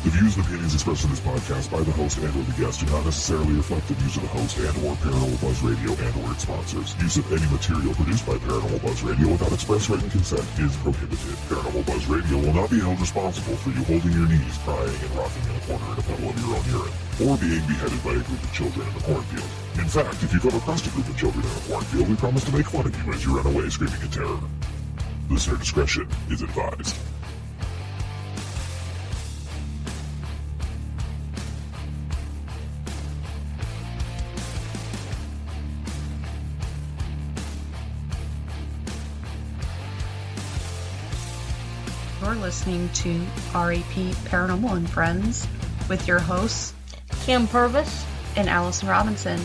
The views and opinions expressed in this podcast by the host and or the guest do not necessarily reflect the views of the host and or Paranormal Buzz Radio and or its sponsors. Use of any material produced by Paranormal Buzz Radio without express written consent is prohibited. Paranormal Buzz Radio will not be held responsible for you holding your knees, crying, and rocking in a corner in a puddle of your own urine, or being beheaded by a group of children in the cornfield. In fact, if you come across a group of children in a cornfield, we promise to make fun of you as you run away screaming in terror. Listener discretion is advised. You're listening to RAP Paranormal and Friends with your hosts, Kim Purvis and Allison Robinson.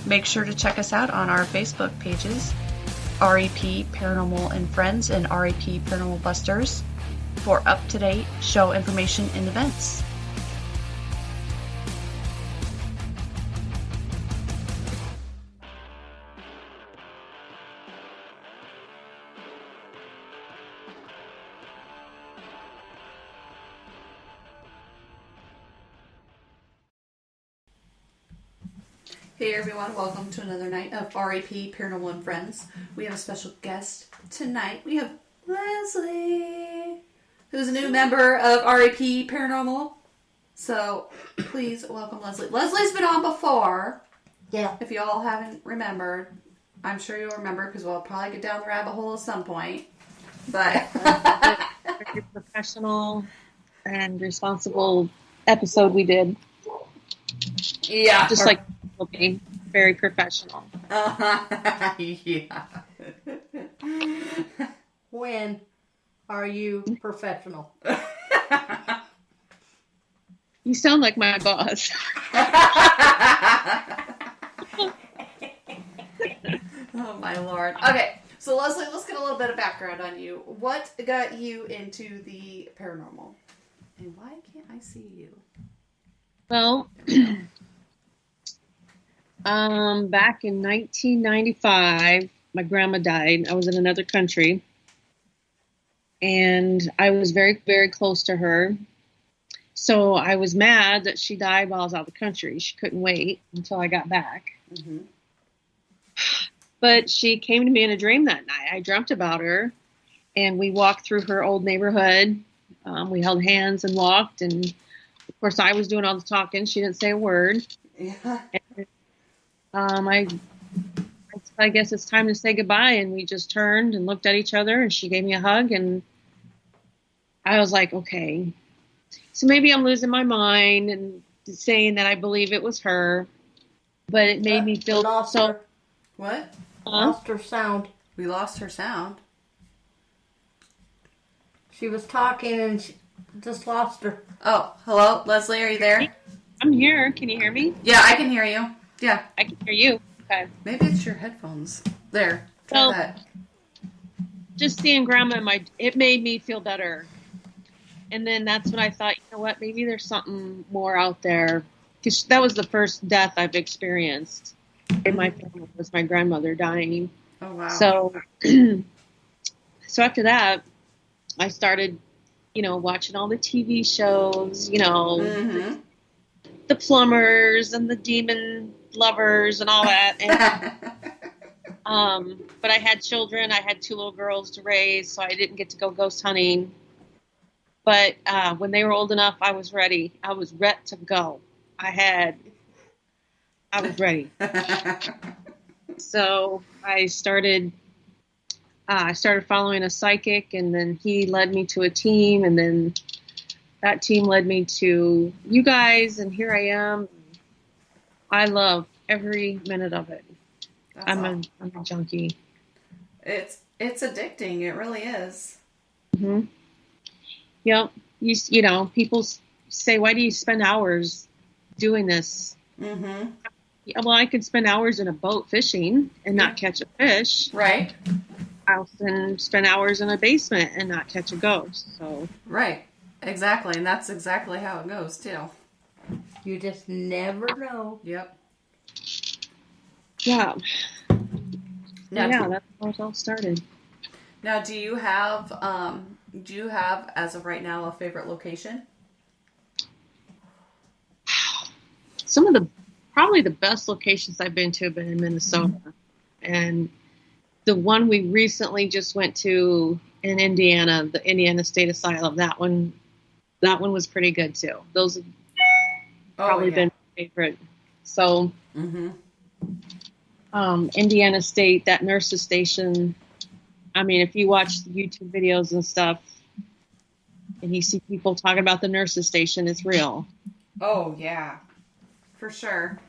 Make sure to check us out on our Facebook pages, RAP Paranormal and Friends and RAP Paranormal Busters, for up-to-date show information and events. Hey everyone, welcome to another night of RAP Paranormal and Friends. We have a special guest tonight. We have Leslie, who's a new member of RAP Paranormal. So please welcome Leslie. Leslie's been on before. Yeah. If you all haven't remembered, I'm sure you'll remember because we'll probably get down the rabbit hole at some point. But Very professional and responsible episode we did. yeah, Just like being very professional. yeah. When are you professional? You sound like my boss. Oh my lord. Okay, so Leslie, let's get a little bit of background on you. What got you into the paranormal? And why can't I see you? Well, back in 1995, my grandma died. I was in another country. And I was very, very close to her. So I was mad that she died while I was out of the country. She couldn't wait until I got back. Mm-hmm. But she came to me in a dream that night. I dreamt about her. And we walked through her old neighborhood. We held hands and walked. And, of course, I was doing all the talking. She didn't say a word. Yeah. And, I guess it's time to say goodbye. And we just turned and looked at each other. And she gave me a hug. And I was like, okay. So maybe I'm losing my mind and saying that I believe it was her. But it made me feel Lost so... her. What? Lost her sound. We lost her sound. She was talking and she just lost her. Oh, hello? Leslie, are you there? I'm here. Can you hear me? Yeah, I can hear you. Yeah. I can hear you. Okay. Maybe it's your headphones. There. Try Well, that. Just seeing Grandma, it made me feel better. And then that's when I thought, you know what, maybe there's something more out there. Because that was the first death I've experienced in my family, was my grandmother dying. Oh, wow. So, so after that, I started, watching all the TV shows, Mm-hmm. the plumbers and the demon lovers and all that. And, but I had children. I had 2 little girls to raise, so I didn't get to go ghost hunting. But when they were old enough, I was ready. I was ready to go. I was ready. So I started following a psychic, and then he led me to a team, and then that team led me to you guys, and here I am. I love every minute of it. I'm a junkie. It's addicting. It really is. Mm-hmm. Yep. You know, people say, why do you spend hours doing this? Mm-hmm. Yeah, well, I could spend hours in a boat fishing and not catch a fish. Right. I often spend hours in a basement and not catch a ghost. So Right. Exactly. And that's exactly how it goes, too. You just never know. Yep. yeah, Now, yeah, that's how it all started. Now, do you have, as of right now, a favorite location? Probably the best locations I've been to have been in Minnesota. And the one we recently just went to in Indiana, the Indiana State Asylum, that one was pretty good too. Those have probably been my favorite. So, Indiana State, that nurses station. I mean, if you watch the YouTube videos and stuff, and you see people talking about the nurses station, it's real. Oh, yeah. For sure.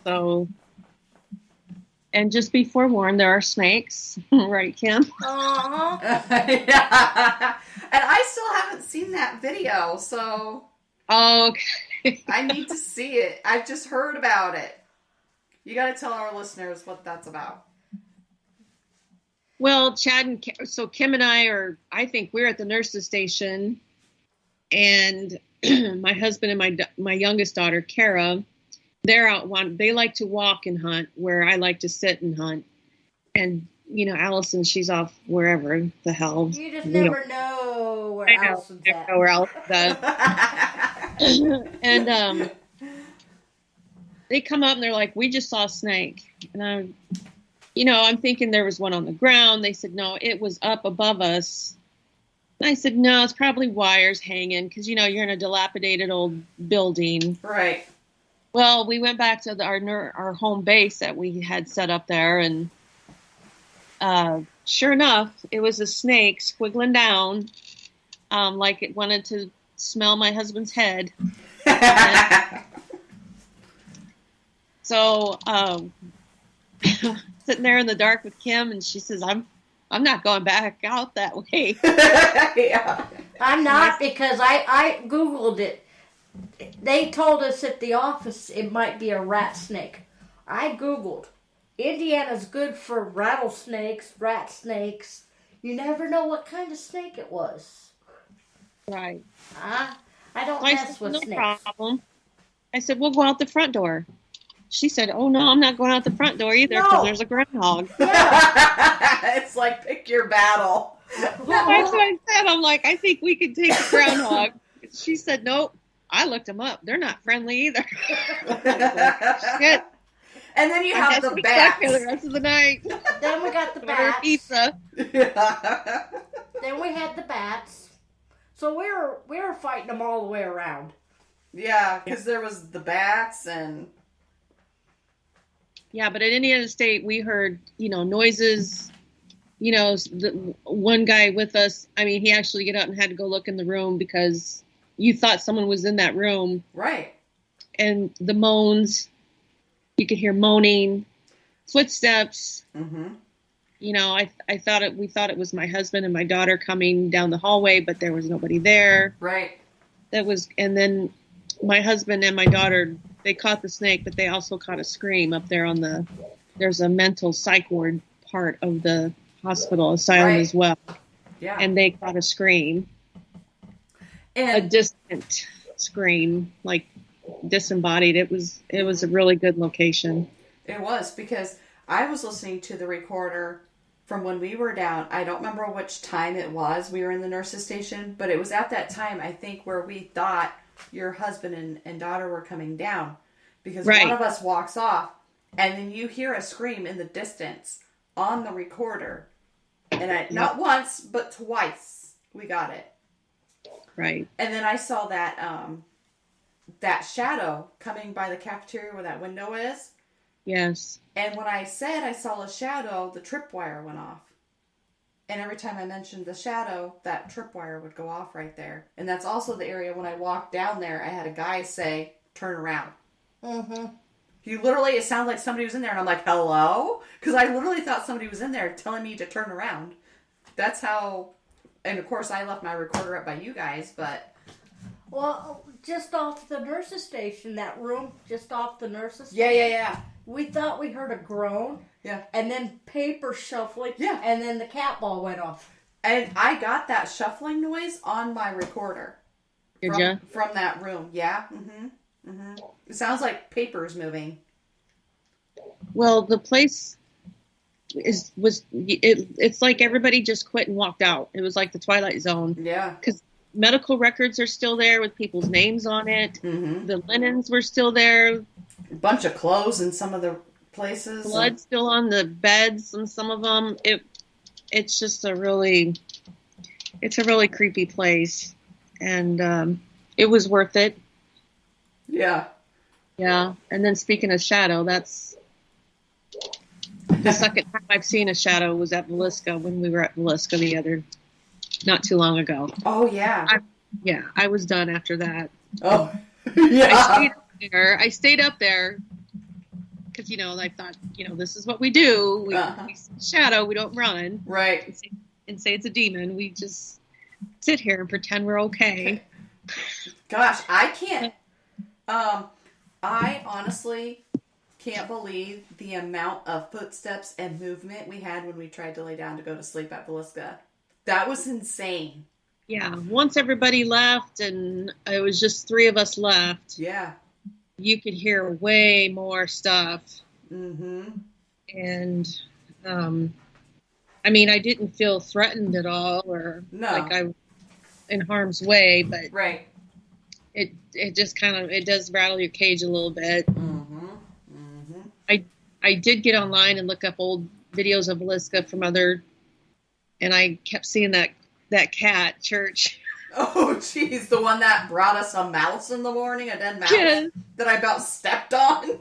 So, and just be forewarned, there are snakes, right, Kim? Uh-huh. Yeah. And I still haven't seen that video, so Oh, okay. I need to see it. I've just heard about it. You got to tell our listeners what that's about. Well, Chad and so Kim and I think we're at the nurses station, and my husband and my youngest daughter, Kara, they're out. They like to walk and hunt, where I like to sit and hunt. And Allison, she's off wherever the hell. You just never know where Allison's at. Know where Allison's at. And they come up and they're like, "We just saw a snake," and I'm thinking there was one on the ground. They said, no, it was up above us. And I said, no, it's probably wires hanging because, you're in a dilapidated old building. Right. Well, we went back to our home base that we had set up there. And sure enough, it was a snake squiggling down like it wanted to smell my husband's head. So sitting there in the dark with Kim, and she says, I'm not going back out that way. Yeah. I'm not, because I Googled it. They told us at the office it might be a rat snake. I Googled. Indiana's good for rattlesnakes, rat snakes. You never know what kind of snake it was. Right. I don't I mess said, with no snakes. problem. I said, we'll go out the front door. She said, oh, no, I'm not going out the front door either because No. there's a groundhog. Yeah. It's like, pick your battle. That's what I said. I'm like, I think we could take the groundhog. She said, nope. I looked them up. They're not friendly either. Shit. And then you I have guess the we bats. stuck here the rest of the night. Then we got the Order bats. pizza. Yeah. Then we had the bats. So we were fighting them all the way around. Yeah, because there was the bats and... Yeah, but at Indiana State, we heard, noises. The one guy with us, he actually get up and had to go look in the room because you thought someone was in that room. Right. And the moans, you could hear moaning, footsteps. Mm-hmm. We thought it was my husband and my daughter coming down the hallway, but there was nobody there. Right. And then my husband and my daughter, they caught the snake, but they also caught a scream up there there's a mental psych ward part of the hospital asylum as well. Yeah. And they caught a scream. And a distant scream, like disembodied. It was a really good location. It was, because I was listening to the recorder from when we were down. I don't remember which time it was. We were in the nurses station, but it was at that time, I think, where we thought your husband and daughter were coming down, because one of us walks off and then you hear a scream in the distance on the recorder, and not once but twice we got it right. And then I saw that that shadow coming by the cafeteria where that window is. Yes. And when I said I saw a shadow, the tripwire went off. And every time I mentioned the shadow, that tripwire would go off right there. And that's also the area when I walked down there, I had a guy say, turn around. Mm-hmm. It sounded like somebody was in there. And I'm like, hello? Because I literally thought somebody was in there telling me to turn around. That's how... And of course, I left my recorder up by you guys, but... Well, just off the nurse's station, that room just off the nurse's Yeah, station. yeah. We thought we heard a groan. Yeah. And then paper shuffling. Yeah. And then the cat ball went off. And I got that shuffling noise on my recorder. Did ya? From that room. Yeah. Mm-hmm. Mm-hmm. It sounds like paper's moving. Well, the place it's like everybody just quit and walked out. It was like the Twilight Zone. Yeah. Because medical records are still there with people's names on it. Mm-hmm. The linens were still there. A bunch of clothes in some of the places. Blood still on the beds and some of them. It's just a really creepy place, and it was worth it. Yeah. Yeah. And then speaking of shadow, that's the second time I've seen a shadow was at Villisca when we were at Villisca not too long ago. Oh, yeah. I was done after that. Oh, yeah. I stayed up there because, I thought, this is what we do. We see a shadow, we don't run. Right. And say it's a demon. We just sit here and pretend we're okay. Gosh, I can't. I honestly can't believe the amount of footsteps and movement we had when we tried to lay down to go to sleep at Villisca. That was insane. Yeah. Once everybody left and it was just 3 of us left. Yeah. You could hear way more stuff. Mm-hmm. And, I didn't feel threatened at all or like I was in harm's way, but right. It just kind of, it does rattle your cage a little bit. Mm-hmm. Mm-hmm. I did get online and look up old videos of Villisca from and I kept seeing that cat, Church. Oh, jeez, the one that brought us a mouse in the morning, a dead mouse that I about stepped on.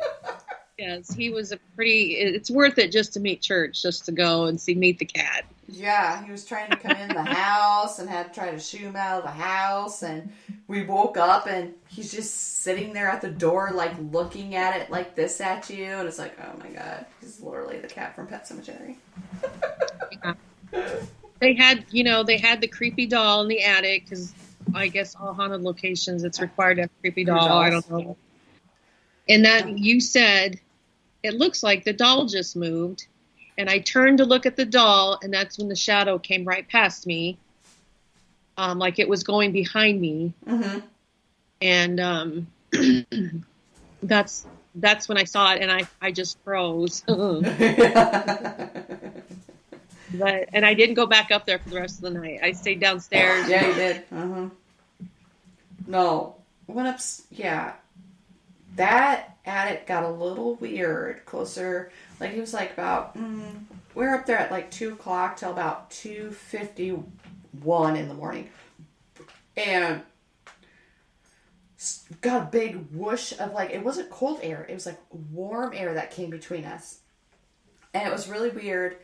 Yes, he was it's worth it just to meet Church, just to go and meet the cat. Yeah, he was trying to come in the house and had to try to shoo him out of the house, and we woke up and he's just sitting there at the door, like looking at it like this at you, and it's like, oh my god, he's literally the cat from Pet Sematary. Yeah. They had the creepy doll in the attic, because I guess all haunted locations, it's required to have a creepy doll. I don't know. And that you said, it looks like the doll just moved. And I turned to look at the doll, and that's when the shadow came right past me. Like it was going behind me. Mm-hmm. And that's when I saw it, and I just froze. And I didn't go back up there for the rest of the night. I stayed downstairs. Yeah, you did. Uh-huh. No. Went up, yeah. That attic got a little weird. Closer, like it was like about, we were up there at like 2 o'clock till about 2:51 in the morning. And got a big whoosh of like, it wasn't cold air. It was like warm air that came between us. And it was really weird.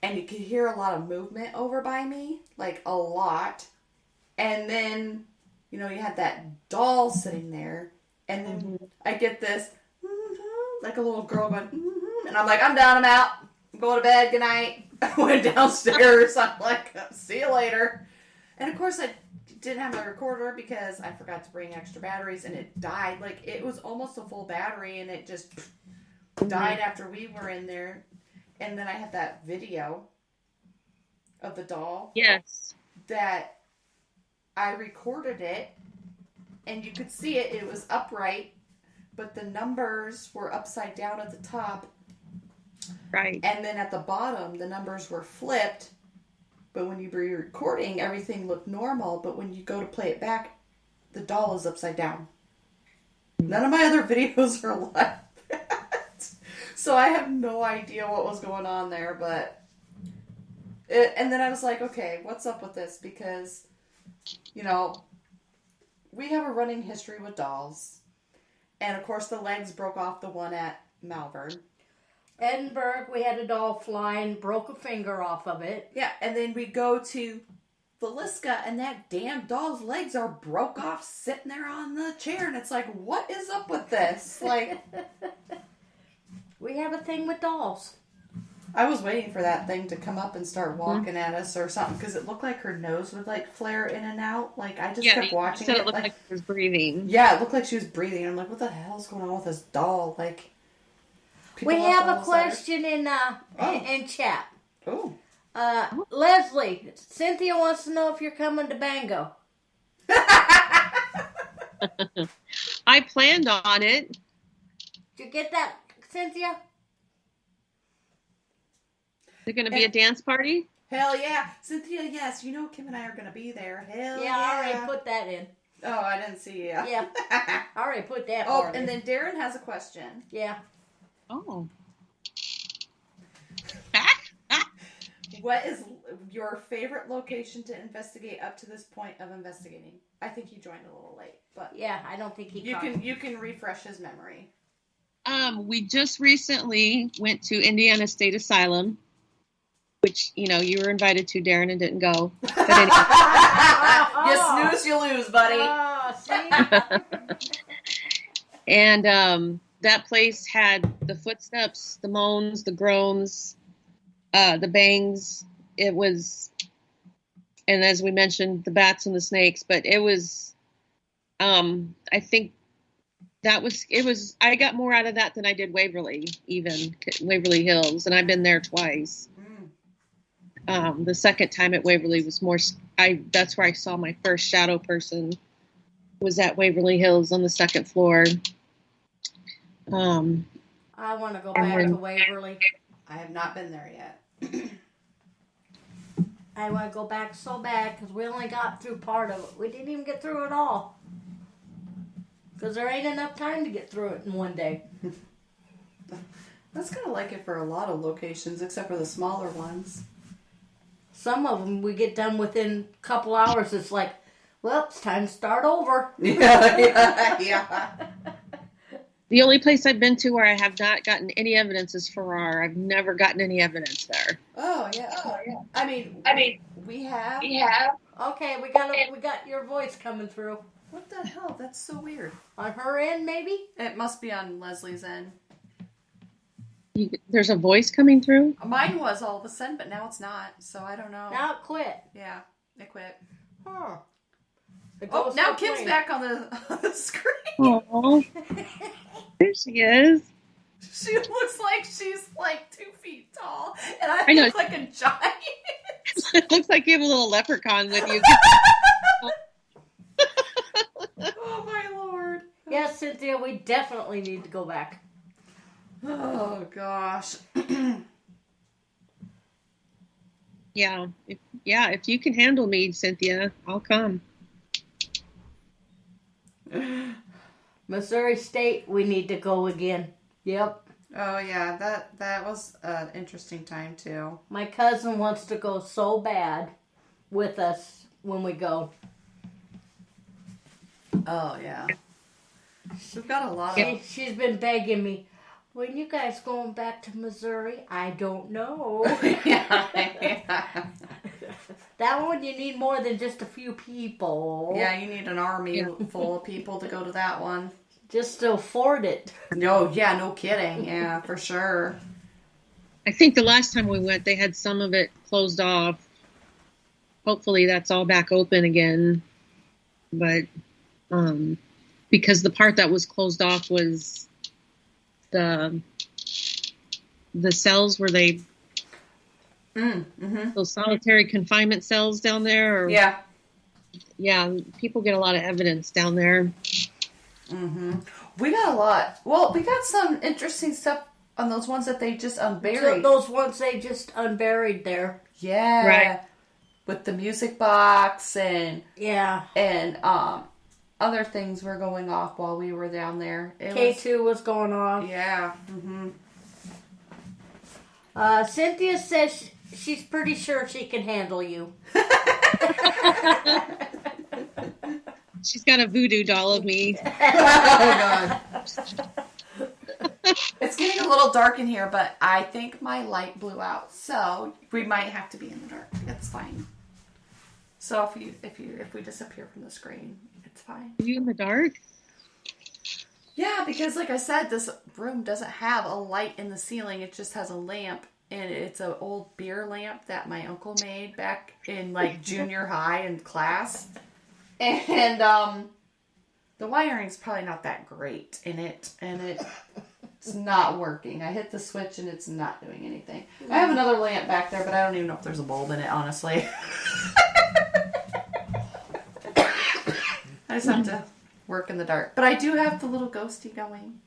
And you could hear a lot of movement over by me, like a lot. And then, you had that doll sitting there. And then I get this, like a little girl going, and I'm like, I'm done, I'm out. I'm going to bed, good night. I went downstairs. I'm like, see you later. And of course, I didn't have my recorder because I forgot to bring extra batteries, and it died. Like, it was almost a full battery, and it just died after we were in there. And then I had that video of the doll. Yes. That I recorded it, and you could see it. It was upright, but the numbers were upside down at the top. Right. And then at the bottom, the numbers were flipped. But when you were recording, everything looked normal. But when you go to play it back, the doll is upside down. None of my other videos are like that. So I have no idea what was going on there. And then I was like, okay, what's up with this? Because, we have a running history with dolls. And, of course, the legs broke off the one at Malvern. Edinburgh, we had a doll flying, broke a finger off of it. Yeah, and then we go to Villisca, and that damn doll's legs are broke off sitting there on the chair. And it's like, what is up with this? Like, we have a thing with dolls. I was waiting for that thing to come up and start walking at us or something because it looked like her nose would like flare in and out. Like I just kept watching said it. It looked like she was breathing. Yeah, it looked like she was breathing. I'm like, what the hell's going on with this doll? Like, we have a question in chat. Oh. Leslie, Cynthia wants to know if you're coming to Bango. I planned on it. Did you get that, Cynthia? There's going to be a dance party? Hell yeah. Cynthia, yes. You know Kim and I are going to be there. Hell yeah. I already put that in. Oh, I didn't see you. Yeah. I already put that Oh, part and in. then Darren has a question. Yeah. Oh. What is your favorite location to investigate up to this point of investigating? I think he joined a little late, but yeah, I don't think he you can refresh his memory. We just recently went to Indiana State Asylum, which, you were invited to, Darren, and didn't go. But anyway. You snooze, you lose, buddy. Oh, see? And that place had the footsteps, the moans, the groans, the bangs. It was, and as we mentioned, the bats and the snakes. But it was, I think I got more out of that than I did Waverly Hills, and I've been there twice. The second time at Waverly was more, that's where I saw my first shadow person, was at Waverly Hills on the second floor. I want to go back to Waverly. I have not been there yet. I want to go back so bad because we only got through part of it. We didn't even get through it all. Because there ain't enough time to get through it in one day. That's kind of like it for a lot of locations, except for the smaller ones. Some of them we get done within a couple hours. It's like, well, it's time to start over. Yeah. The only place I've been to where I have not gotten any evidence is Farrar. I've never gotten any evidence there. Oh yeah. I mean, we have. Okay, we got your voice coming through. What the hell? That's so weird. On her end, maybe? It must be on Leslie's end. There's a voice coming through? Mine was all of a sudden, but now it's not. So I don't know. Now it quit. Yeah, it quit. Huh. Oh, now Kim's back on the screen. Oh, there she is. She looks like she's like 2 feet tall, and I look like a giant. It looks like you have a little leprechaun with you. Oh my lord. Yes, Cynthia, we definitely need to go back. Oh gosh. Yeah, if you can handle me, Cynthia, I'll come. Missouri State, we need to go again. Yep. Oh yeah, that was an interesting time too. My cousin wants to go so bad with us when we go. Oh yeah. We've got a lot of... She's been begging me, when you guys going back to Missouri? I don't know. yeah. That one you need more than just a few people. Yeah, you need an army full of people to go to that one. Just to afford it. No, yeah, no kidding. Yeah, for sure. I think the last time we went, they had some of it closed off. Hopefully that's all back open again. But because the part that was closed off was the cells where they... those solitary confinement cells down there. Yeah, people get a lot of evidence down there. We got a lot. Well, we got some interesting stuff on those ones that they just unburied. Those ones they just unburied there. Yeah, right. With the music box and and other things were going off while we were down there. K2 was going off. Yeah. Cynthia says she's pretty sure she can handle you. She's got a voodoo doll of me. Oh, God. It's getting a little dark in here, but I think my light blew out, so we might have to be in the dark. It's fine. So if we disappear from the screen, it's fine. Are you in the dark? Yeah, because like I said, this room doesn't have a light in the ceiling. It just has a lamp and it's an old beer lamp that my uncle made back in like junior high in class. And the wiring's probably not that great in it, and it's not working. I hit the switch and it's not doing anything. I have another lamp back there, but I don't even know if there's a bulb in it, honestly. I just have to work in the dark. But I do have the little ghosty going.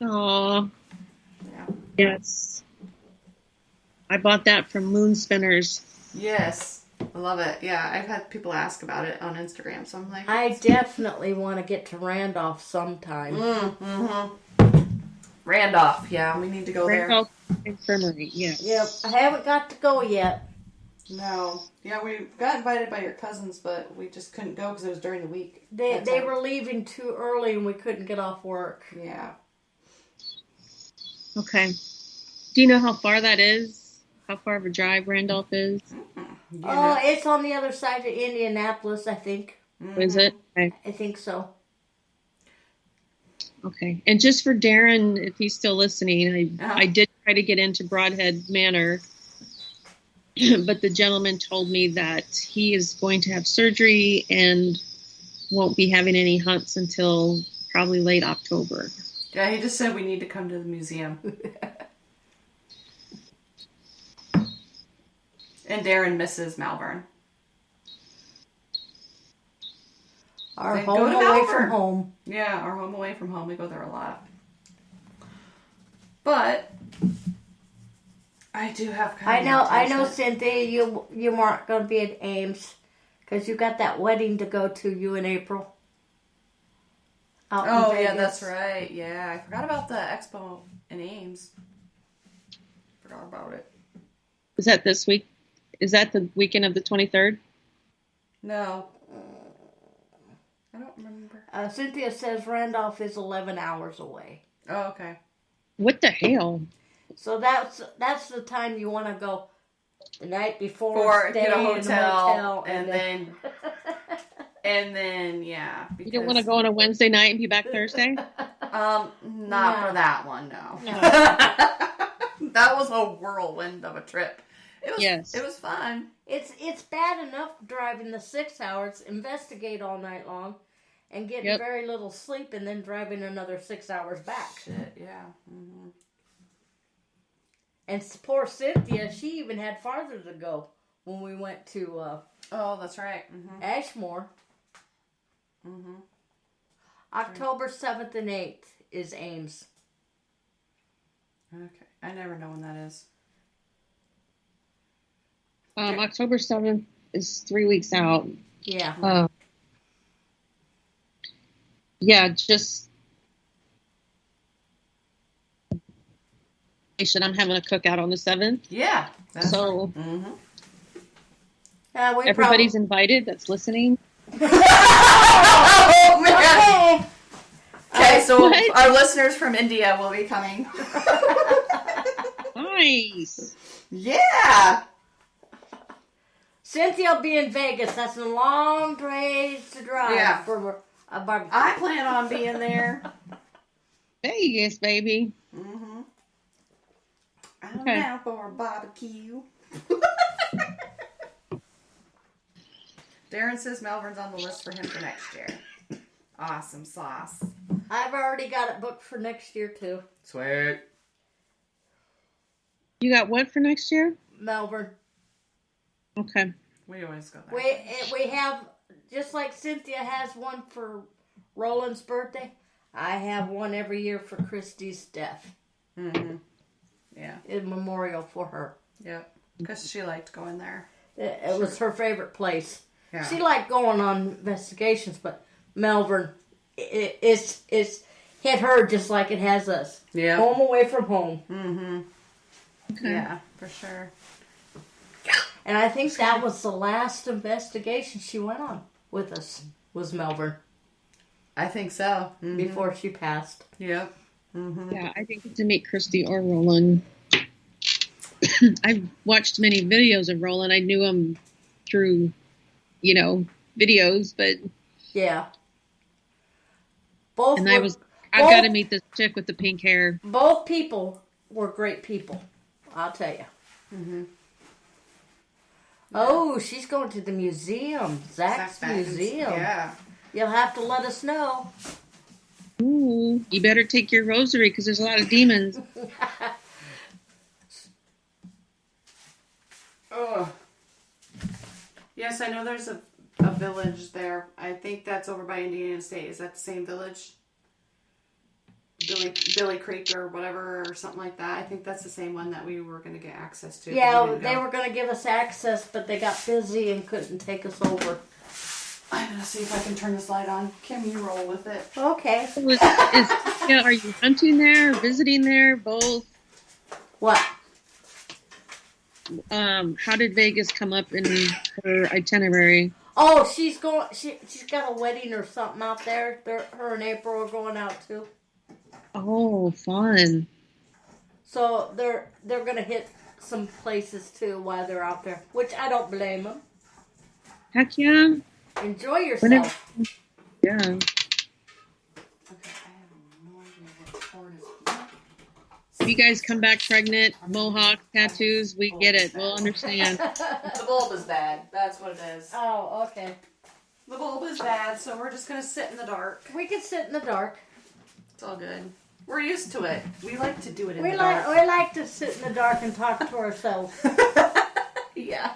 Oh, Yeah. yes. I bought that from Moon Spinners. Yes. I love it. Yeah, I've had people ask about it on Instagram, so I'm like... I definitely want to get to Randolph sometime. Randolph, yeah, we need to go Randolph Infirmary, yes. Yep, I haven't got to go yet. there. No. Yeah, we got invited by your cousins, but we just couldn't go because it was during the week. They were leaving too early and we couldn't get off work. Yeah. Okay. Do you know how far that is? How far of a drive Randolph is? Oh, it's on the other side of Indianapolis, I think. Is it? Okay. I think so. Okay. And just for Darren, if he's still listening, I did try to get into Broadhead Manor, but the gentleman told me that he is going to have surgery and won't be having any hunts until probably late October. Yeah, he just said we need to come to the museum. And Darren misses Malvern. Our Then home go to away Malvern. from home. Yeah, our home away from home. We go there a lot. But I do have kind of... I know, Cynthia, you weren't going to be at Ames because you got that wedding to go to, you and April. Out in Oh, yeah, Vegas. that's right. Yeah, I forgot about the expo in Ames. Forgot about it. Is that this week? Is that the weekend of the 23rd? No. I don't remember. Cynthia says Randolph is 11 hours away. Oh, okay. What the hell? So that's the time you want to go the night before. Or stay get a in hotel, and then... And then, yeah. You don't want to go on a Wednesday night and be back Thursday? Not No. for that one, no. No. That was a whirlwind of a trip. It was, Yes. It was fun. It's bad enough driving the 6 hours, investigate all night long, and getting very little sleep, and then driving another 6 hours back. Shit, yeah. Mm-hmm. And poor Cynthia, she even had farther to go when we went to Oh, that's right. Mm-hmm. Ashmore. Mm-hmm. October 7th and 8th is Ames. Okay. I never know when that is. October 7th is 3 weeks out. Yeah. Yeah, just... I'm having a cookout on the 7th. Yeah. So Mm-hmm. everybody's invited that's listening. Oh, man. Okay. Okay, so What? our listeners from India will be coming. Nice. Yeah. Cynthia will be in Vegas. That's a long ways to drive for a barbecue. I plan on being there. Vegas, baby. Mm-hmm. I'm Okay. down for a barbecue. Darren says Malvern's on the list for him for next year. Awesome sauce. I've already got it booked for next year too. Sweet. You got what for next year? Melbourne. Okay. We always go there. We have, just like Cynthia has one for Roland's birthday, I have one every year for Christy's death. Mm-hmm. Yeah. In memorial for her. Yep. Because she liked going there. It was her favorite place. Yeah. She liked going on investigations, but Melbourne, it's hit her just like it has us. Yeah. Home away from home. Mm-hmm. Okay. Yeah, for sure. And I think that was the last investigation she went on with us, was Melbourne, I think so. Mm-hmm. before she passed. Yep. Mm-hmm. Yeah, I didn't get to meet Christy or Roland. I've watched many videos of Roland. I knew him through, videos, but Yeah. Both and were, I've got to meet this chick with the pink hair. both people were great people. I'll tell you. Mm-hmm. Oh, she's going to the museum. Zach's museum. Yeah. You'll have to let us know. Ooh, you better take your rosary because there's a lot of demons. Oh. Yes, I know there's a village there. I think that's over by Indiana State. Is that the same village? Billy Creek or whatever or something like that. I think that's the same one that we were going to get access to. Yeah, they were going to give us access, but they got busy and couldn't take us over. I'm going to see if I can turn this light on. Kim, you roll with it. Okay. Are you hunting there, visiting there, both? What? How did Vegas come up in her itinerary? Oh, she's got a wedding or something out there. Her and April are going out too. Oh, fun. So they're gonna hit some places too while they're out there, which I don't blame them. Heck yeah. Enjoy yourself. Yeah. Okay, I have no idea what corn is. If you guys come back pregnant, mohawk, tattoos, we get it. We'll understand. The bulb is bad. That's what it is. Oh, okay. The bulb is bad, so we're just going to sit in the dark. We can sit in the dark. It's all good. We're used to it. We like to do it in We the dark. like to sit in the dark and talk to ourselves. Yeah.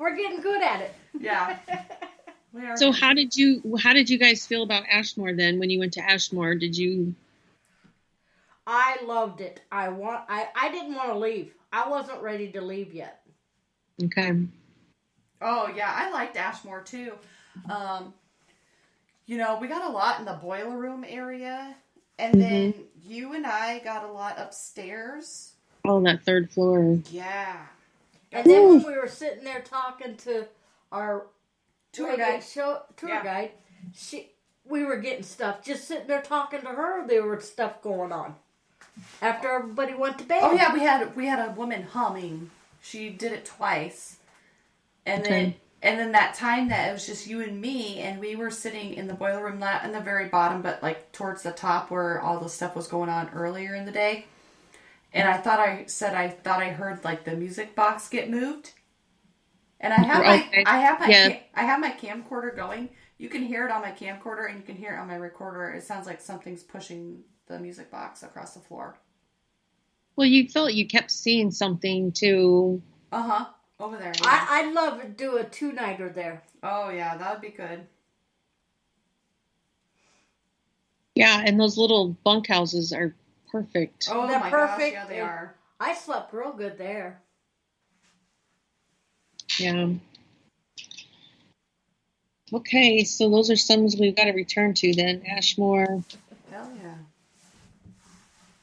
We're getting good at it. Yeah. We are. So how did you guys feel about Ashmore then when you went to Ashmore? Did you? I loved it. I didn't want to leave. I wasn't ready to leave yet. Okay. Oh, yeah. I liked Ashmore, too. You know, we got a lot in the boiler room area. And then you and I got a lot upstairs. Oh, that third floor. Yeah. And then when we were sitting there talking to our Tour guide, we were getting stuff. Just sitting there talking to her, there was stuff going on. After everybody went to bed. Oh yeah, we had a woman humming. She did it twice, and then that time that it was just you and me, and we were sitting in the boiler room, not in the very bottom, but like towards the top where all the stuff was going on earlier in the day. And I thought I heard like the music box get moved, and I have my camcorder going. You can hear it on my camcorder, and you can hear it on my recorder. It sounds like something's pushing the music box across the floor. Well, you felt you kept seeing something too. Over there. Yeah. I'd love to do a 2-nighter there. Oh yeah, that would be good. Yeah, and those little bunkhouses are perfect. Oh, they're my perfect. gosh, yeah, they are. I slept real good there. Yeah. Okay, so those are some we've got to return to then. Ashmore. Hell yeah.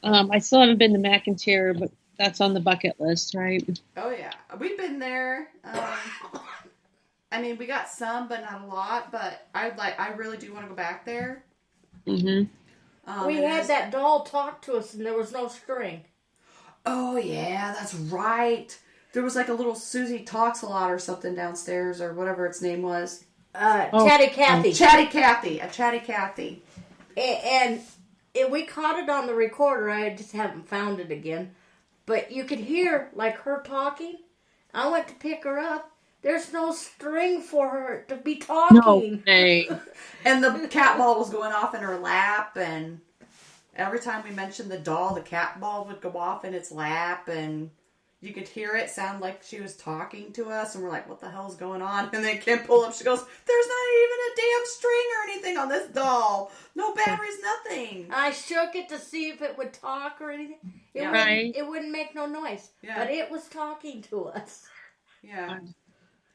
I still haven't been to McIntyre, but that's on the bucket list, right? Oh yeah, we've been there. I mean, we got some, but not a lot. But I really do want to go back there. Mm-hmm. We had that doll talk to us, and there was no string. Oh yeah, that's right. There was like a little Susie Talks a Lot or something downstairs, or whatever its name was. Chatty Cathy. Chatty Cathy. A Chatty Cathy. And we caught it on the recorder. I just haven't found it again. But you could hear, like, her talking. I went to pick her up. There's no string for her to be talking. No way. And the cat ball was going off in her lap, and every time we mentioned the doll, the cat ball would go off in its lap, and you could hear it sound like she was talking to us, and we're like, what the hell's going on? And then Kim pulled up, she goes, there's not even a damn string or anything on this doll. No batteries, nothing. I shook it to see if it would talk or anything. It wouldn't make no noise. Yeah. But it was talking to us. Yeah.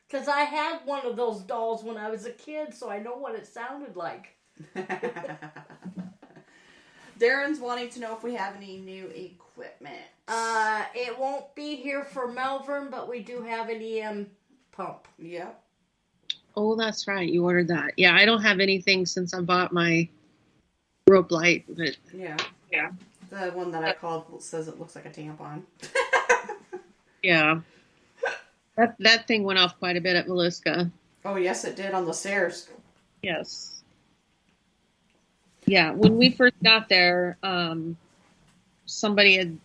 Because I had one of those dolls when I was a kid, so I know what it sounded like. Darren's wanting to know if we have any new equipment. It won't be here for Melbourne, but we do have an EM pump. Yep. Oh, that's right. You ordered that. Yeah, I don't have anything since I bought my rope light, but yeah. The one that I called says it looks like a tampon. Yeah. That thing went off quite a bit at Villisca. Oh, yes, it did on the stairs. Yes. Yeah, when we first got there, somebody had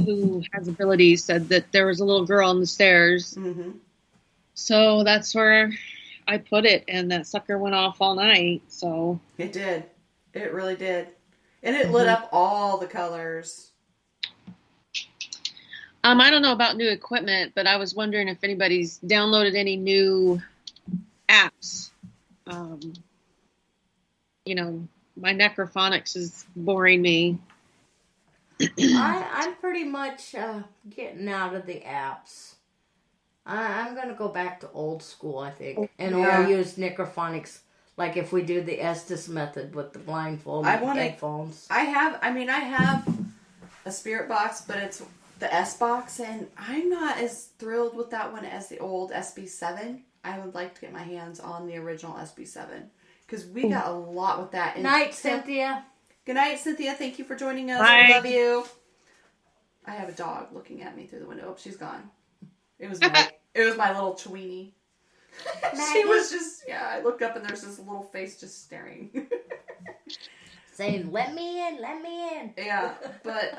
who has abilities said that there was a little girl on the stairs. Mm-hmm. So that's where I put it, and that sucker went off all night. So It did. It really did. And it lit up all the colors. I don't know about new equipment, but I was wondering if anybody's downloaded any new apps. You know, my necrophonics is boring me. I'm pretty much getting out of the apps. I'm going to go back to old school, I think, and only use necrophonics. Like if we do the Estes method with the blindfold and headphones. I have a spirit box, but it's the S box, and I'm not as thrilled with that one as the old SB7. I would like to get my hands on the original SB7 because we got a lot with that. Night, Cynthia. Good night, Cynthia. Thank you for joining us. Bye. I love you. I have a dog looking at me through the window. Oh, she's gone. It was my little Chweenie. She was just, I looked up and there's this little face just staring. Saying, let me in, let me in. Yeah, but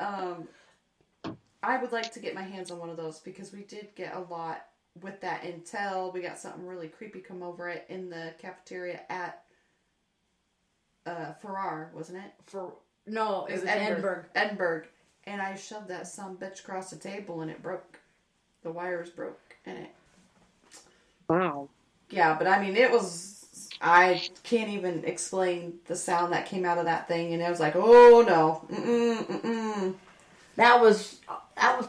I would like to get my hands on one of those because we did get a lot with that intel. We got something really creepy come over it in the cafeteria at Farrar, wasn't it? No, it was Edinburgh. Edinburgh. And I shoved that some bitch across the table and it broke. The wires broke in it. Wow. Yeah, but I mean, it was... I can't even explain the sound that came out of that thing. And it was like, oh no. That was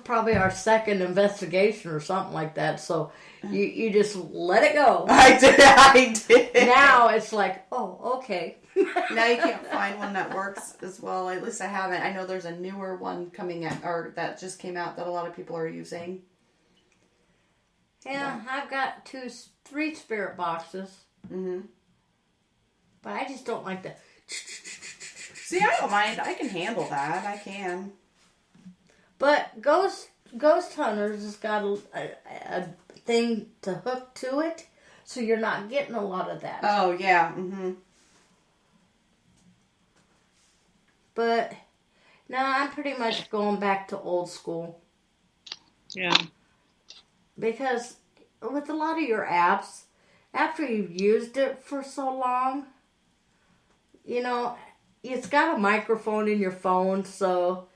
probably our second investigation or something like that. So you just let it go. I did. Now it's like, oh, okay. Now you can't find one that works as well. At least I haven't. I know there's a newer one coming out, or that just came out that a lot of people are using. Yeah, I've got 3 spirit boxes. Mm-hmm. But I just don't like the... See, I don't mind. I can handle that. I can. But Ghost Hunters has got a thing to hook to it, so you're not getting a lot of that. Oh, yeah. Mm-hmm. But no, I'm pretty much going back to old school. Yeah. Because with a lot of your apps, after you've used it for so long, you know, it's got a microphone in your phone, so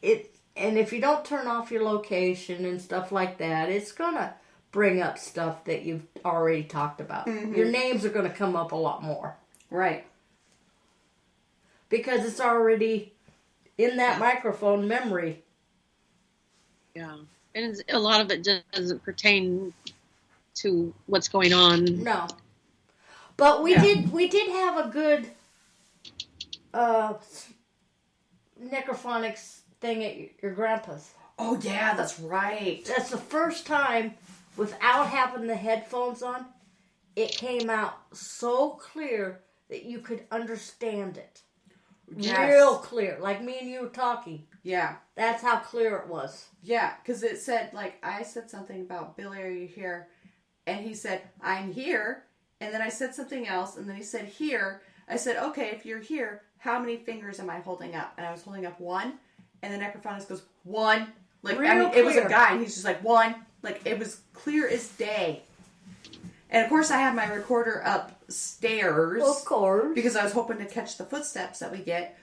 and if you don't turn off your location and stuff like that, it's going to bring up stuff that you've already talked about. Mm-hmm. Your names are going to come up a lot more. Right. Because it's already in that microphone memory. Yeah. And a lot of it just doesn't pertain to what's going on. No. But we did have a good necrophonics thing at your grandpa's. Oh, yeah, that's right. That's the first time, without having the headphones on, it came out so clear that you could understand it. Yes. Real clear, like me and you were talking. Yeah. That's how clear it was. Yeah, because it said, like, I said something about, Billy, are you here? And he said, I'm here. And then I said something else, and then he said, here. I said, okay, if you're here, how many fingers am I holding up? And I was holding up 1. And the necrophonist goes, 1. Like, Real I mean, clear. It was a guy, and he's just like, 1. Like, it was clear as day. And, of course, I have my recorder upstairs. Of course. Because I was hoping to catch the footsteps that we get.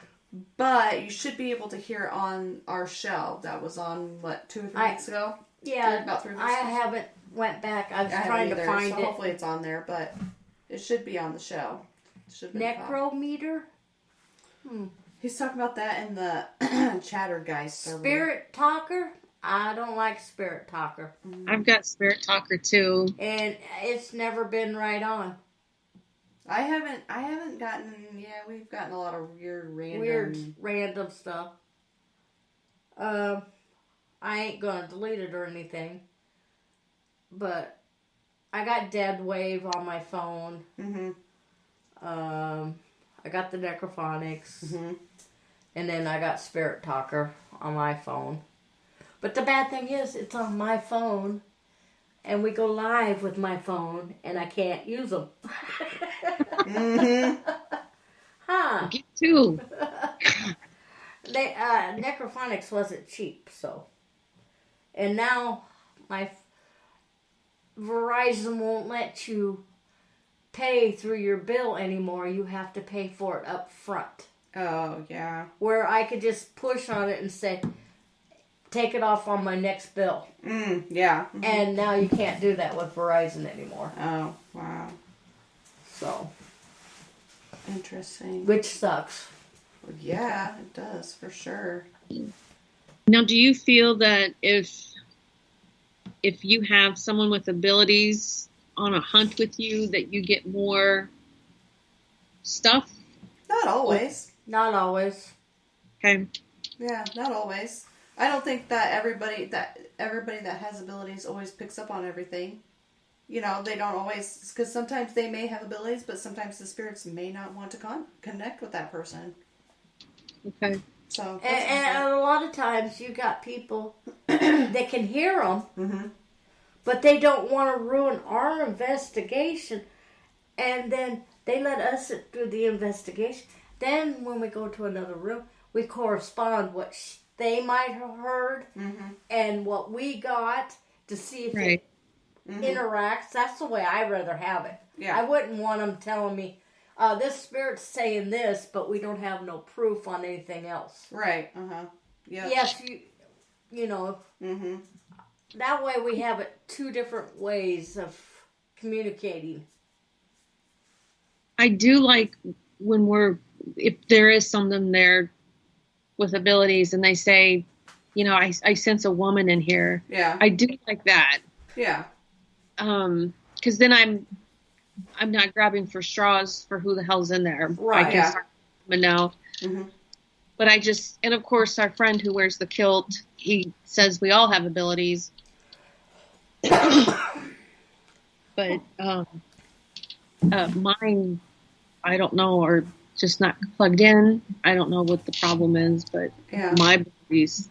But you should be able to hear it on our show. That was on, 2 or 3 weeks ago? Yeah. About 3 weeks I ago. haven't went back. I was trying to find it. Hopefully it's on there, but it should be on the show. Necrometer? He's talking about that in the Chattergeist server. Spirit Talker? I don't like Spirit Talker. I've got Spirit Talker too. And it's never been right on. I haven't gotten, we've gotten a lot of weird random stuff. I ain't gonna delete it or anything. But I got Dead Wave on my phone. Mm-hmm. I got the Necrophonics. Mm-hmm. And then I got Spirit Talker on my phone. But the bad thing is, it's on my phone. And we go live with my phone. And I can't use them. Mm-hmm. Huh. Me too. they necrophonics wasn't cheap, so. And now my Verizon won't let you pay through your bill anymore. You have to pay for it up front. Oh, yeah. Where I could just push on it and say, take it off on my next bill. Yeah. Mm-hmm. And now you can't do that with Verizon anymore. Oh, wow. So. Interesting. Which sucks. Yeah, it does, for sure. Now, do you feel that if you have someone with abilities on a hunt with you, that you get more stuff? Not always. Not always. Okay. Yeah, not always. I don't think that everybody that has abilities always picks up on everything. You know, they don't always, because sometimes they may have abilities, but sometimes the spirits may not want to connect with that person. Okay. So, and a lot of times you got people that can hear them, mm-hmm. but they don't want to ruin our investigation, and then they let us do the investigation. Then when we go to another room, we correspond what they might have heard mm-hmm. and what we got to see if Right. it interacts. That's the way I'd rather have it. Yeah. I wouldn't want them telling me, this spirit's saying this, but we don't have no proof on anything else. Right. Uh-huh. Yeah. Yes, you know, Mm-hmm. that way we have it two different ways of communicating. I do like when if there is someone there with abilities and they say, you know, I sense a woman in here. Yeah. I do like that. Yeah. Because then I'm not grabbing for straws for who the hell's in there. Right. I can start to know. Mm-hmm. But and of course, our friend who wears the kilt, he says we all have abilities. But mine, I don't know, are just not plugged in. I don't know what the problem is, but my abilities.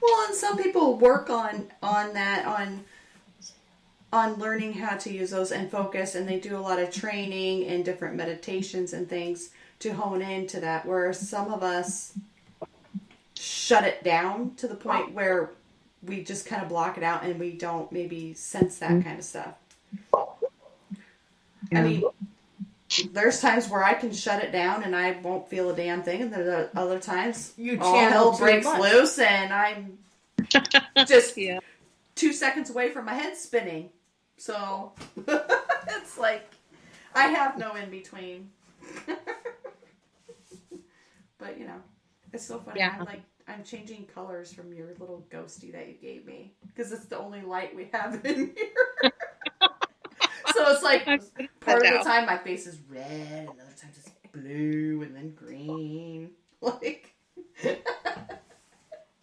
Well, and some people work on that, on learning how to use those and focus, and they do a lot of training and different meditations and things to hone into that, where some of us shut it down to the point where we just kind of block it out and we don't maybe sense that kind of stuff. Yeah. I mean, there's times where I can shut it down and I won't feel a damn thing, and there are other times all hell breaks loose and I'm just 2 seconds away from my head spinning. So it's like I have no in between. But you know, it's so funny. Yeah. I'm changing colors from your little ghosty that you gave me because it's the only light we have in here. So it's like part of the time my face is red, another time it's blue, and then green. Like.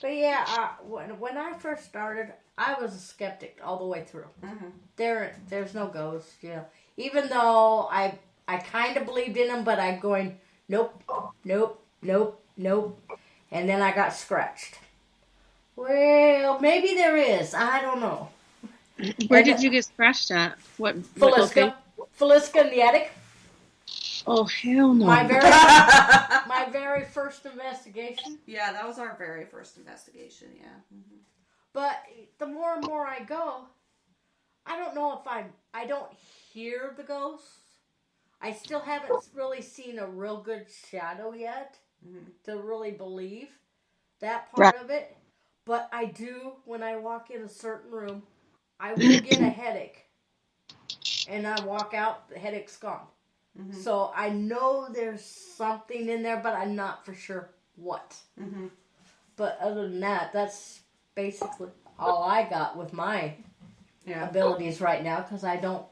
But yeah, when I first started, I was a skeptic all the way through. Mm-hmm. There's no ghosts, you know. Even though I kind of believed in them, but I'm going, nope, nope, nope, nope. And then I got scratched. Well, maybe there is. I don't know. Where did you get scratched at? What Feliska in the attic. Oh, hell no. My very first investigation. Yeah, that was our very first investigation, yeah. Mm-hmm. But the more and more I go, I don't know if I don't hear the ghosts. I still haven't really seen a real good shadow yet to really believe that part of it. But I do, when I walk in a certain room, I will get a headache. And I walk out, the headache's gone. Mm-hmm. So I know there's something in there, but I'm not for sure what. Mm-hmm. But other than that, that's basically all I got with my abilities right now, because I don't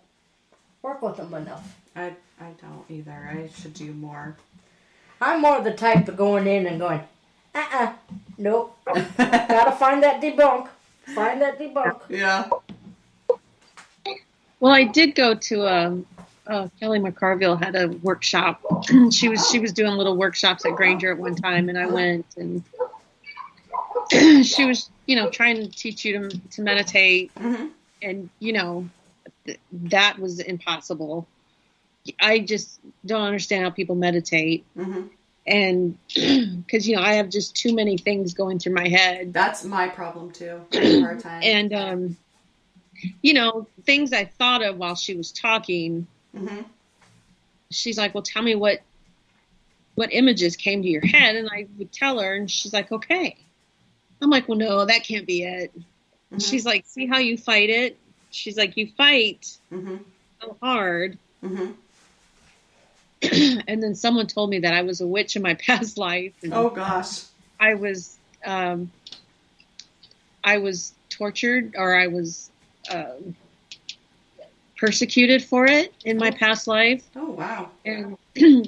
work with them enough. I don't either. I should do more. I'm more the type of going in and going, nope. Gotta find that debunk. Find that debunk. Yeah. Well, I did go to Kelly McCarville had a workshop. she was doing little workshops at Granger at one time, and I went, and she was, trying to teach you to meditate, and that was impossible. I just don't understand how people meditate. Mm-hmm. And because, I have just too many things going through my head. That's my problem too. I have a hard time. And, things I thought of while she was talking, mm-hmm. she's like, well, tell me what images came to your head. And I would tell her, and she's like, okay. I'm like, well, no, that can't be it. Mm-hmm. She's like, see how you fight it? She's like, you fight mm-hmm. so hard. Mm-hmm. And then someone told me that I was a witch in my past life. And oh gosh. I was tortured, or I was persecuted for it in my past life. Oh wow. And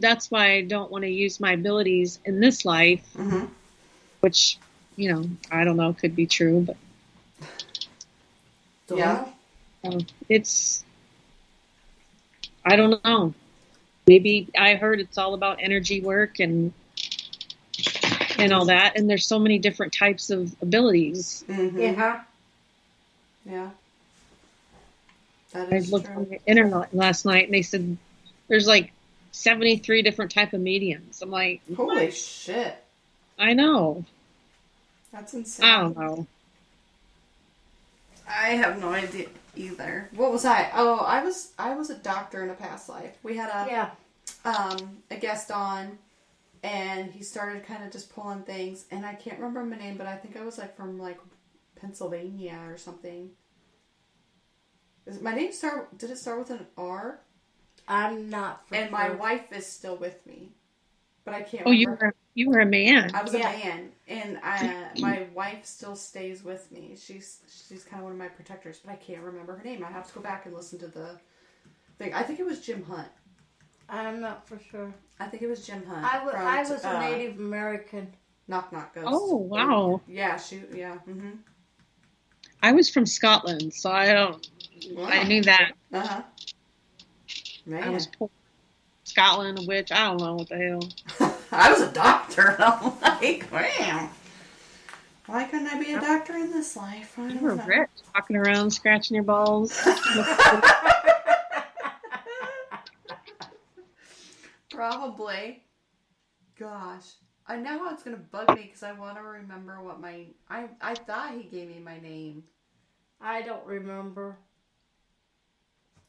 that's why I don't want to use my abilities in this life, mm-hmm. which, I don't know, could be true, but yeah. It's, I don't know. Maybe I heard it's all about energy work and all that. And there's so many different types of abilities. Mm-hmm. Yeah. Yeah. That I is looked true. on the internet last night and they said there's like 73 different type of mediums. I'm like, holy what? shit. I know. That's insane. I don't know. I have no idea either. What was I? Oh, I was a doctor in a past life. We had a guest on, and he started kind of just pulling things, and I can't remember my name, but I think I was like from like Pennsylvania or something. My name did it start with an R? I'm not. And my wife is still with me, but I can't. Oh, remember. you were a man. I was a man, and my wife still stays with me. She's kind of one of my protectors, but I can't remember her name. I have to go back and listen to the thing. I think it was Jim Hunt. I'm not for sure. I think it was Jim Hunt. I was a Native American. Knock Knock Ghost. Oh, wow. Yeah, yeah. Mm-hmm. I was from Scotland, so I knew that. Uh-huh. Man. I was poor. Scotland, a witch, I don't know what the hell. I was a doctor, and I'm like, damn. Why couldn't I be a doctor in this life? You were rich, walking around, scratching your balls. Probably. Gosh. Now it's going to bug me because I want to remember what I thought he gave me my name. I don't remember.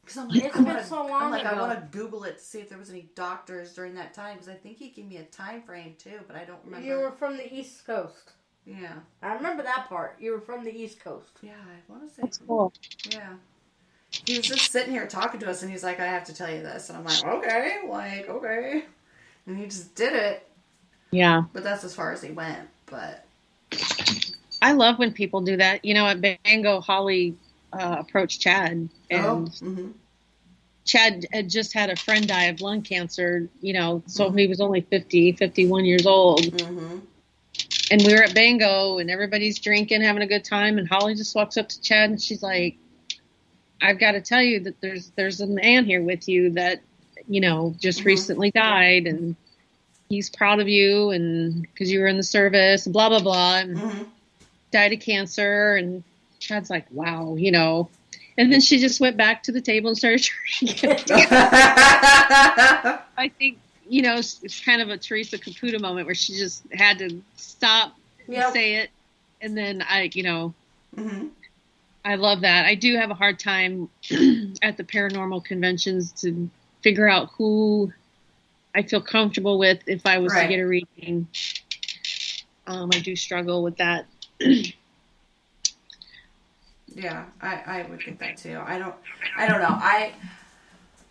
Because I'm like, It's been so long I ago. want to Google it to see if there was any doctors during that time. Because I think he gave me a time frame too, but I don't remember. You were from the East Coast. Yeah. I remember that part. You were from the East Coast. Yeah, I want to say. That's cool. Yeah. He was just sitting here talking to us, and he's like, I have to tell you this. And I'm like, okay. And he just did it. Yeah. But that's as far as he went. But I love when people do that. At Bango, Holly approached Chad. And Chad had just had a friend die of lung cancer, so he was only 51 years old. Mm-hmm. And we were at Bango, and everybody's drinking, having a good time. And Holly just walks up to Chad, and she's like, I've got to tell you that there's a man here with you that, just recently died, and he's proud of you, and because you were in the service, blah, blah, blah, and died of cancer. And Chad's like, wow, And then she just went back to the table and started drinking. I think, it's kind of a Teresa Caputo moment where she just had to stop and say it. And then I love that. I do have a hard time at the paranormal conventions to figure out who I feel comfortable with if I was to get a reading. I do struggle with that. Yeah, I would think that too. I don't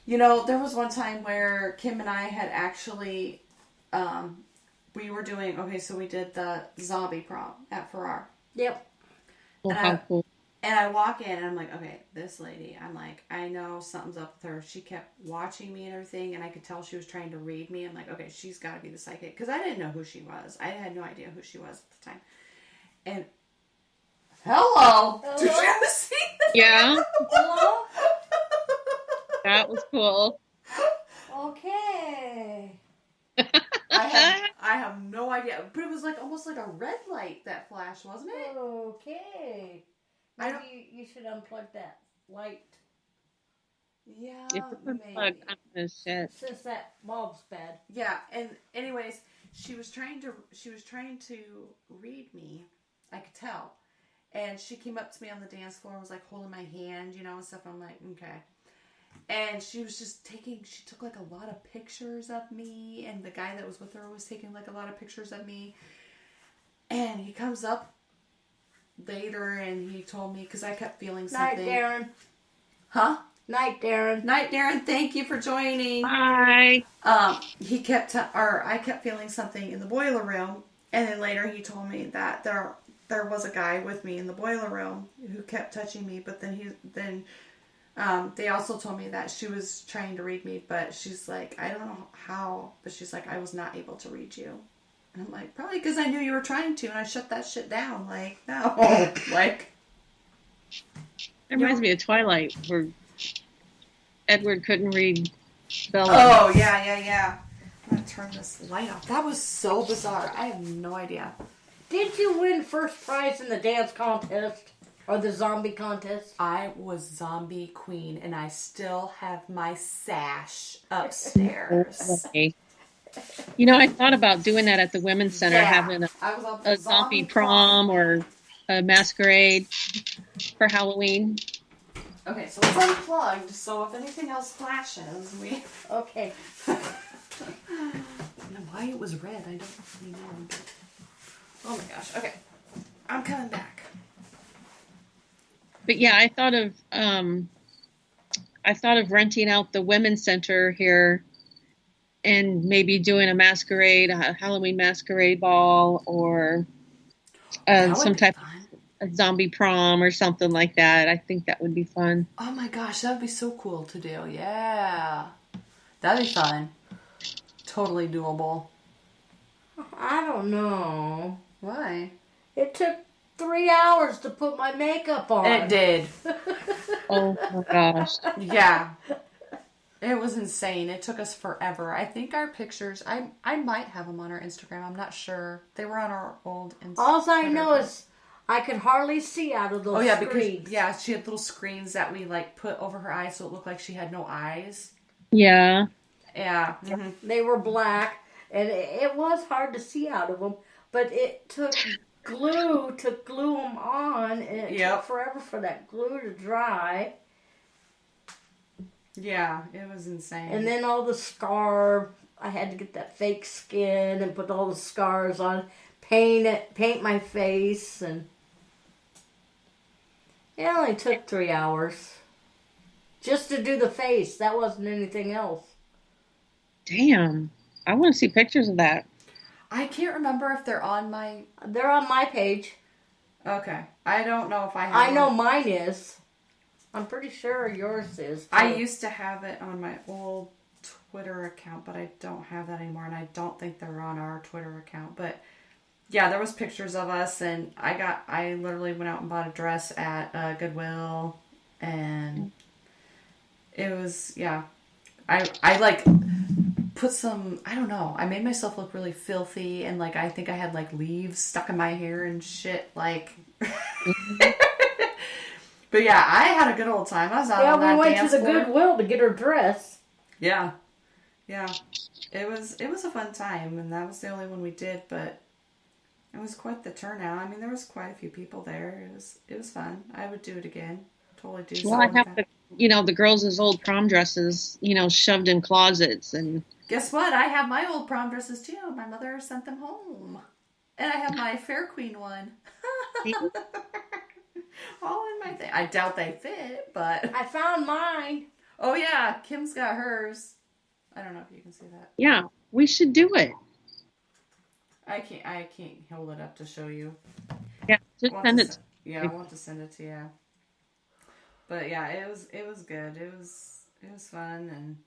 know. There was one time where Kim and I had actually, we were doing, so we did the zombie prom at Farrar. Yep. Oh, how cool. And I walk in and I'm like, okay, this lady, I'm like, I know something's up with her. She kept watching me and everything, and I could tell she was trying to read me. I'm like, okay, she's got to be the psychic. Because I didn't know who she was. I had no idea who she was at the time. And, hello! Did you see that? Yeah. Hello? That was cool. Okay. I have no idea. But it was like almost like a red light that flash, wasn't it? Okay. Maybe you should unplug that light. Yeah, If it's a bug, maybe. I'm gonna shit. Since that mom's bed. Yeah, and anyways, she was trying to read me. I could tell. And she came up to me on the dance floor and was like holding my hand, and stuff. I'm like, okay. And she was just she took like a lot of pictures of me, and the guy that was with her was taking like a lot of pictures of me. And he comes up later and he told me, because I kept feeling Night, something. Darren. Huh? Night, Darren. Night, Darren. Thank you for joining. Bye. I kept feeling something in the boiler room, and then later he told me that there was a guy with me in the boiler room who kept touching me, but then they also told me that she was trying to read me, but she's like, I don't know how, but she's like, I was not able to read you. And I'm like, probably because I knew you were trying to, and I shut that shit down. Like, no. Like, It reminds me of Twilight, where Edward couldn't read Bella. oh, yeah. I'm going to turn this light off. That was so bizarre. I have no idea. Did you win first prize in the dance contest? Or the zombie contest? I was zombie queen, and I still have my sash upstairs. Okay. You know, I thought about doing that at the Women's Center, Yeah. having I was on a zombie prom or a masquerade for Halloween. Okay, so it's unplugged, so if anything else flashes, we... Okay. Why it was red, I don't really know. Oh my gosh, okay. I'm coming back. But yeah, I thought of renting out the Women's Center here and maybe doing a masquerade, a Halloween masquerade ball, or some type of zombie prom or something like that. I think that would be fun. Oh my gosh, that would be so cool to do. Yeah. That'd be fun. Totally doable. I don't know. Why? It took 3 hours to put my makeup on. It did. Oh my gosh. Yeah. It was insane. It took us forever. I think our pictures, I might have them on our Instagram. I'm not sure. They were on our old Instagram. All I know is I could hardly see out of those screens. Because she had little screens that we like put over her eyes so it looked like she had no eyes. Yeah. Yeah. Mm-hmm. They were black, and it was hard to see out of them, but it took glue to glue them on, and it took forever for that glue to dry. Yeah, it was insane. And then all the scar, I had to get that fake skin and put all the scars on, paint my face, and it only took 3 hours. Just to do the face, that wasn't anything else. Damn. I want to see pictures of that. I can't remember if they're on my... They're on my page. Okay. I don't know if I have I know mine is. I'm pretty sure yours is, too. I used to have it on my old Twitter account, but I don't have that anymore, and I don't think they're on our Twitter account. But yeah, there was pictures of us, and I literally went out and bought a dress at Goodwill, and it was, yeah. I like put some, I don't know, I made myself look really filthy, and like I think I had like leaves stuck in my hair and shit, like... But yeah, I had a good old time. I was out on that dance floor. Yeah, we went to the Goodwill to get her dress. Yeah. It was a fun time, and that was the only one we did, but it was quite the turnout. I mean, there was quite a few people there. It was fun. I would do it again. Totally do. Well, I have the girls' old prom dresses, shoved in closets, and guess what? I have my old prom dresses too. My mother sent them home, and I have my Fair Queen one. All in my thing. I doubt they fit, but I found mine. Oh yeah, Kim's got hers. I don't know if you can see that. Yeah, we should do it. I can't hold it up to show you. Yeah, just send it. Yeah, I want to send it to you. But yeah, it was good. It was fun, and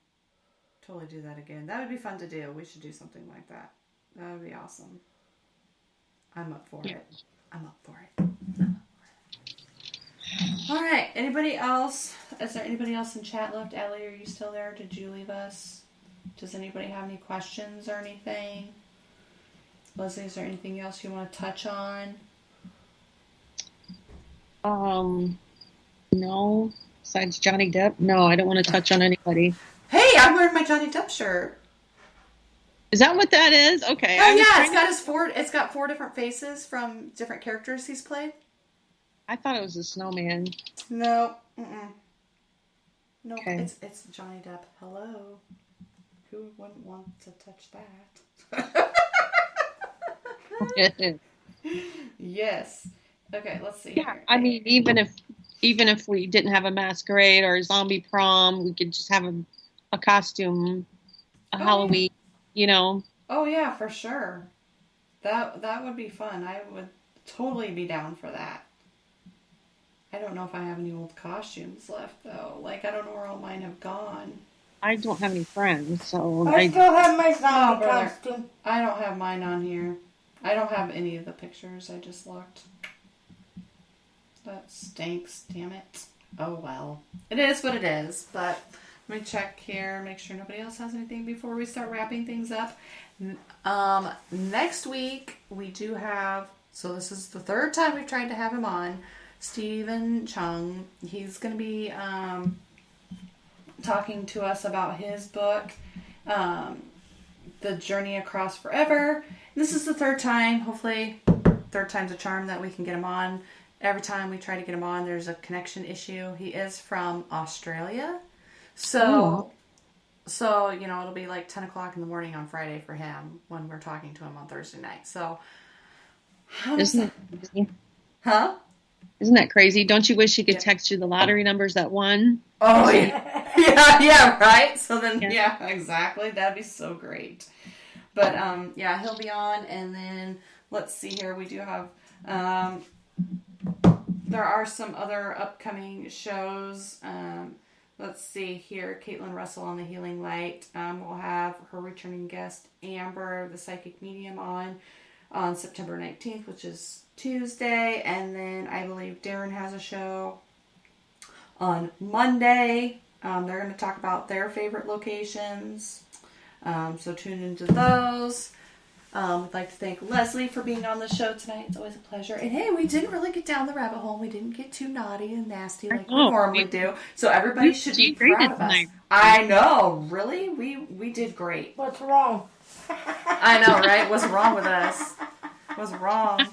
totally do that again. That would be fun to do. We should do something like that. That would be awesome. I'm up for it. I'm up for it. All right. Anybody else? Is there anybody else in chat left? Ellie, are you still there? Did you leave us? Does anybody have any questions or anything? Leslie, is there anything else you want to touch on? No. besides Johnny Depp? No, I don't want to touch on anybody. Hey, I'm wearing my Johnny Depp shirt. Is that what that is? Okay. Oh yeah, it's got 4 different faces from different characters he's played. I thought it was a snowman. No, no, Okay. it's Johnny Depp. Hello, who wouldn't want to touch that? Yes. Okay, let's see. Yeah, Here. I mean, even if we didn't have a masquerade or a zombie prom, we could just have a costume, a Halloween, you know. Oh yeah, for sure. That would be fun. I would totally be down for that. I don't know if I have any old costumes left though. Like I don't know where all mine have gone. I don't have any friends, so I still have my zombie brother. costume. I don't have mine on here. I don't have any of the pictures. I just looked. That stinks, damn it. Oh well. It is what it is, but let me check here, make sure nobody else has anything before we start wrapping things up. Next week we do have, so this is the 3rd time we've tried to have him on, Stephen Chung. He's going to be talking to us about his book, The Journey Across Forever. This is the 3rd time, hopefully 3rd time's a charm that we can get him on. Every time we try to get him on, there's a connection issue. He is from Australia. So, you know, it'll be like 10 o'clock in the morning on Friday for him when we're talking to him on Thursday night. So, isn't it crazy? Huh? Isn't that crazy? Don't you wish he could text you the lottery numbers that won? Oh, yeah. yeah, right? So then, yeah, exactly. That'd be so great. But, yeah, he'll be on. And then, let's see here. We do have, there are some other upcoming shows. Let's see here. Caitlin Russell on the Healing Light. We'll have her returning guest, Amber, the psychic medium, on September 19th, which is Tuesday. And then I believe Darren has a show on Monday. They're going to talk about their favorite locations. So tune into those. I'd like to thank Leslie for being on the show tonight. It's always a pleasure. And hey, we didn't really get down the rabbit hole. We didn't get too naughty and nasty like we normally do. So everybody should be proud of us. I know. Really? We did great. What's wrong? I know, right? What's wrong with us? What's wrong?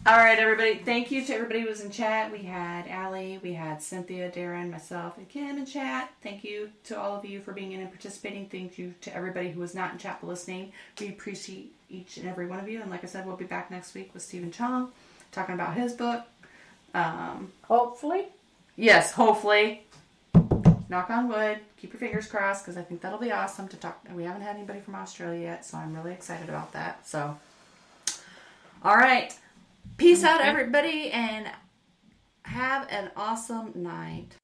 All right, everybody. Thank you to everybody who was in chat. We had Allie, we had Cynthia, Darren, myself, and Kim in chat. Thank you to all of you for being in and participating. Thank you to everybody who was not in chat but listening. We appreciate each and every one of you. And like I said, we'll be back next week with Stephen Chong talking about his book. Hopefully. Yes, hopefully. Knock on wood. Keep your fingers crossed because I think that'll be awesome to talk. We haven't had anybody from Australia yet, so I'm really excited about that. So, all right. Peace out, everybody, and have an awesome night.